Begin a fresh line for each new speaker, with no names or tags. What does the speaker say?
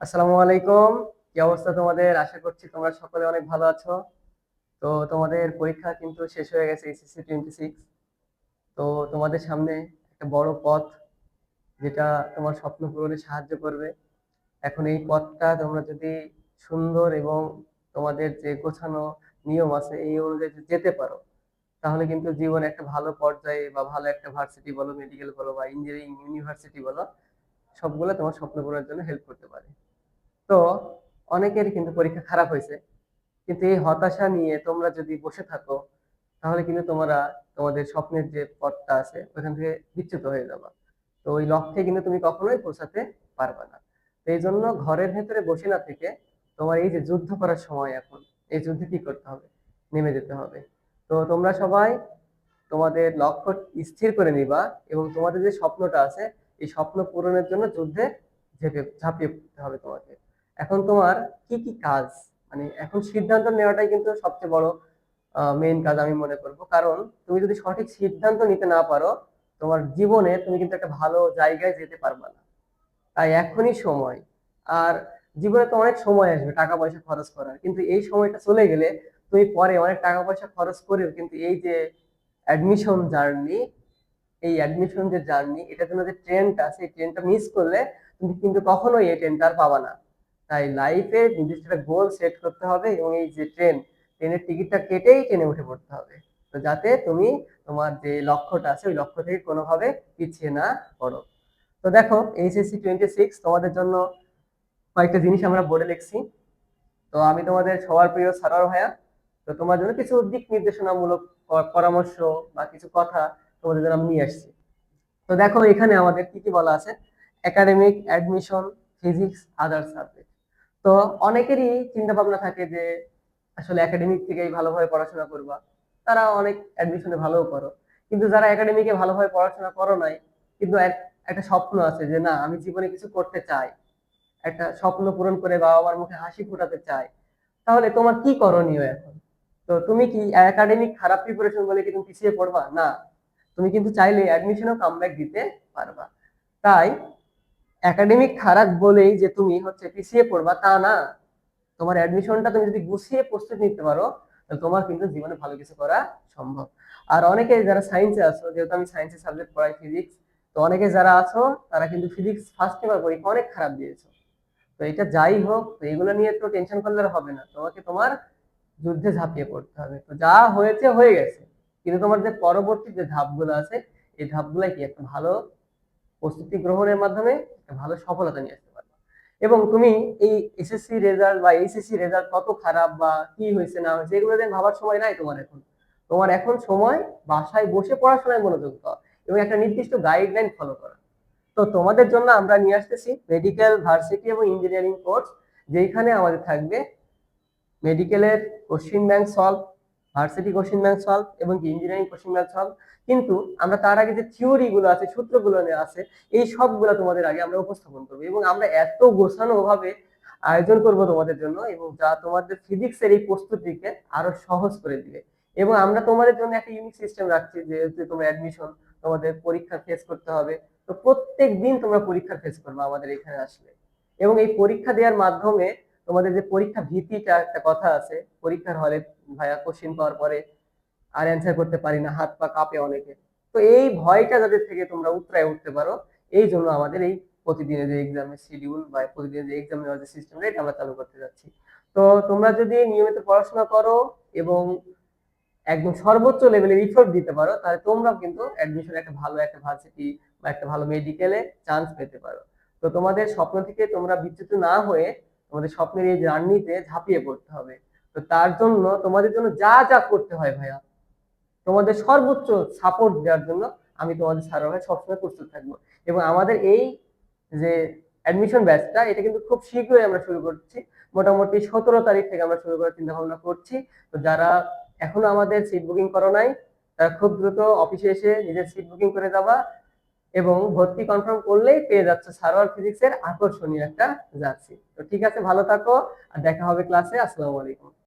আসসালামু আলাইকুম। কি অবস্থা তোমাদের? আশা করছি তোমরা সকলে অনেক ভালো আছো। তো তোমাদের পরীক্ষা কিন্তু শেষ হয়ে গেছে, এইচএসসি 26। তো তোমাদের সামনে একটা বড় পথ, যেটা তোমার স্বপ্ন পূরণে সাহায্য করবে। এখন এই পথটা তোমরা যদি সুন্দর এবং তোমাদের যে গোছানো নিয়ম আছে এই অনুযায়ী যদি যেতে পারো, তাহলে কিন্তু জীবনে একটা ভালো পর্যায়ে বা ভালো একটা ভার্সিটি বলো, মেডিকেল বলো বা ইঞ্জিনিয়ারিং ইউনিভার্সিটি বলো, সবগুলো তোমার স্বপ্ন পূরণের জন্য হেল্প করতে পারে। তো অনেকের কিন্তু পরীক্ষা খারাপ হয়েছে, কিন্তু এই হতাশা নিয়ে তোমরা যদি বসে থাকো, তাহলে কিন্তু তোমরা তোমাদের স্বপ্নের যে পথটা আছে ওখান থেকে বিচ্যুত হয়ে যাবে। তো ওই লক্ষ্যে কিন্তু তুমি কখনোই পৌঁছাতে পারবে না। তো এই জন্য ঘরের ভেতরে বসে না থেকে তোমার এই যে যুদ্ধ করার সময়, এখন এই যুদ্ধে কি করতে হবে? নেমে যেতে হবে। তো তোমরা সবাই তোমাদের লক্ষ্য স্থির করে নিবা এবং তোমাদের যে স্বপ্নটা আছে এই স্বপ্ন পূরণের জন্য যুদ্ধে ঝাঁপিয়ে পড়তে হবে তোমাকে। এখন তোমার কি কি কাজ, মানে এখন সিদ্ধান্ত নেওয়াটাই কিন্তু সবচেয়ে বড় মেইন কাজ আমি মনে করব। কারণ তুমি যদি সঠিক সিদ্ধান্ত নিতে না পারো, তোমার জীবনে তুমি কিন্তু একটা ভালো জায়গায় যেতে পারবে না। তাই এখনই সময়। আর জীবনে তো অনেক সময় আসবে টাকা পয়সা খরচ করার, কিন্তু এই সময়টা চলে গেলে তুমি পরে অনেক টাকা পয়সা খরচ করেও কিন্তু এই যে অ্যাডমিশন জার্নি, এই অ্যাডমিশন যে জার্নি, এটার জন্য যে ট্রেনটা আছে এই ট্রেনটা মিস করলে তুমি কিন্তু কখনোই এই ট্রেনটা আর পাবা না। তাই লাইফে নির্দিষ্ট একটা গোল সেট করতে হবে এবং এই যে ট্রেনের টিকিটটা কেটেই ট্রেনে উঠে পড়তে হবে। তো যাতে তুমি তোমার যে লক্ষ্যটা আছে ওই লক্ষ্য থেকে কোনোভাবে পিছিয়ে না পড়ো। তো দেখো, এইচএসসি 26 তোমাদের জন্য কয়েকটা জিনিস আমরা বোর্ডে লিখছি। তো আমি তোমাদের সবার প্রিয় সারোয়ার ভাইয়া। তো তোমার জন্য কিছু দিক নির্দেশনামূলক পরামর্শ বা কিছু কথা তোমাদের জন্য আমি নিয়ে আসছি। তো দেখো, এখানে আমাদের কি কি বলা আছে: একাডেমিক, অ্যাডমিশন, ফিজিক্স, আদার সাবজেক্ট। তো অনেকেরই চিন্তা ভাবনা থাকে যে আসলে একাডেমিক থেকেই ভালোভাবে পড়াশোনা করবা, তারা অনেক অ্যাডমিশনে ভালোও করো। কিন্তু যারা একাডেমিকে ভালোভাবে পড়াশোনা করো নাই, কিন্তু একটা স্বপ্ন আছে যে না, আমি জীবনে কিছু করতে চাই, একটা স্বপ্ন পূরণ করে বাবা মার মুখে হাসি ফোটাতে চাই, তাহলে তোমার কি করণীয় এখন? তো তুমি কি একাডেমিক খারাপ প্রিপারেশন বলে কি তুমি পিছিয়ে পড়বা? না, তুমি কিন্তু চাইলে অ্যাডমিশনও কামব্যাক দিতে পারবা। তাই একাডেমিক খারাপ বলেই যে তুমি হচ্ছে পিছিয়ে পড়বা তা না। তোমার অ্যাডমিশনটা তুমি যদি গুছিয়ে প্রস্তুতি নিতে পারো, তাহলে তোমার কিন্তু জীবনে ভালো কিছু করা সম্ভব। আর অনেকে যারা সায়েন্সে আছো, যেহেতু আমি সায়েন্সের সাবজেক্ট পড়াই ফিজিক্স, তো অনেকে যারা আছো তারা কিন্তু ফিজিক্স ফার্স্ট পেপার পরীক্ষা অনেক খারাপ দিয়েছো। তো এটা যাই হোক, তো এগুলো নিয়ে তো টেনশন করলে আর হবে না, তোমাকে তোমার যুদ্ধে ঝাঁপিয়ে পড়তে হবে। তো যা হয়েছে হয়ে গেছে, কিন্তু তোমার যে পরবর্তী যে ধাপগুলো আছে এই ধাপগুলাই কি একটা ভালো প্রস্তুতি গ্রহণের মাধ্যমে একটা ভালো সফলতা নিয়ে আসতে পারবে। এবং তুমি এই এসএসসি রেজাল্ট বা এইচএসসি রেজাল্ট কত খারাপ বা কি হয়েছে না হয়েছে এগুলো নিয়ে ভাবার সময় নাই তোমার এখন। তোমার এখন সময় বাসায় বসে পড়াশোনায় মনোযোগ দেওয়া এবং একটা নির্দিষ্ট গাইডলাইন ফলো করা। তো তোমাদের জন্য আমরা নিয়ে আসতেছি মেডিকেল, ভার্সিটি এবং ইঞ্জিনিয়ারিং কোর্স, যেখানে আমাদের থাকবে মেডিকেলের question bank solve, varsity question bank solve এবং ইঞ্জিনিয়ারিং কোশ্চিন ব্যাংক সলভ। কিন্তু আমরা তার আগে যে থিওরি গুলো আছে, সূত্রগুলো আছে, এই সবগুলো তোমাদের আগে আমরা উপস্থাপন করবো এবং আমরা এত গোছানো ভাবে আয়োজন করব তোমাদের জন্য, এবং যা তোমাদের ফিজিক্সের এই প্রস্তুতিকে আরো সহজ করে দিবে। এবং আমরা তোমাদের জন্য একটা ইউনিক সিস্টেম রাখছি, যেহেতু তোমার অ্যাডমিশন, তোমাদের পরীক্ষা ফেস করতে হবে। তো প্রত্যেক দিন তোমরা পরীক্ষা ফেস করবে আমাদের এখানে আসলে। এবং এই পরীক্ষা দেওয়ার মাধ্যমে তোমাদের যে পরীক্ষা ভীতিটা একটা কথা আছে, পরীক্ষার হলে ভাইয়া কোশ্চিন পাওয়ার পরে আর অ্যান্সার করতে পারি না, হাত পা কাঁপে অনেকে। তো এই ভয়টা যাদের থেকে তোমরা উতরায় উঠতে পারো, এই জন্য আমাদের এই প্রতিদিনের যে এক্সামের শিডিউল বা প্রতিদিনের যে এক্সাম নেওয়ার যে সিস্টেম, এটা আমরা চালু করতে যাচ্ছি। তো তোমরা যদি নিয়মিত পড়াশোনা করো এবং একদম সর্বোচ্চ লেভেলের ইফোর্ট দিতে পারো, তাহলে তোমরাও কিন্তু অ্যাডমিশন একটা ভালো একটা ভার্সিটি বা একটা ভালো মেডিকেলে চান্স পেতে পারো। তো তোমাদের স্বপ্ন থেকে তোমরা বিচ্যুত না হয়ে তোমাদের স্বপ্নের এই জার্নিতে ঝাঁপিয়ে পড়তে হবে। তো তার জন্য তোমাদের জন্য যা যা করতে হয় ভাইয়া, তোমাদের সর্বোচ্চ সাপোর্ট দেওয়ার জন্য আমি তোমাদের সারা ভাই সবসময় প্রস্তুত থাকবো। এবং আমাদের এই যে অ্যাডমিশন ব্যাচটা, এটা কিন্তু খুব শীঘ্রই আমরা শুরু করছি। মোটামুটি 17 তারিখ থেকে আমরা শুরু করার চিন্তা ভাবনা করছি। তো যারা এখনো আমাদের সিট বুকিং করো নাই, তারা খুব দ্রুত অফিসে এসে নিজের সিট বুকিং করে যাবা এবং ভর্তি কনফার্ম করলেই পেয়ে যাচ্ছে সারোয়ার ফিজিক্সের আকর্ষণীয় একটা জার্সি। তো ঠিক আছে, ভালো থাকো, আর দেখা হবে ক্লাসে। আসসালামু আলাইকুম।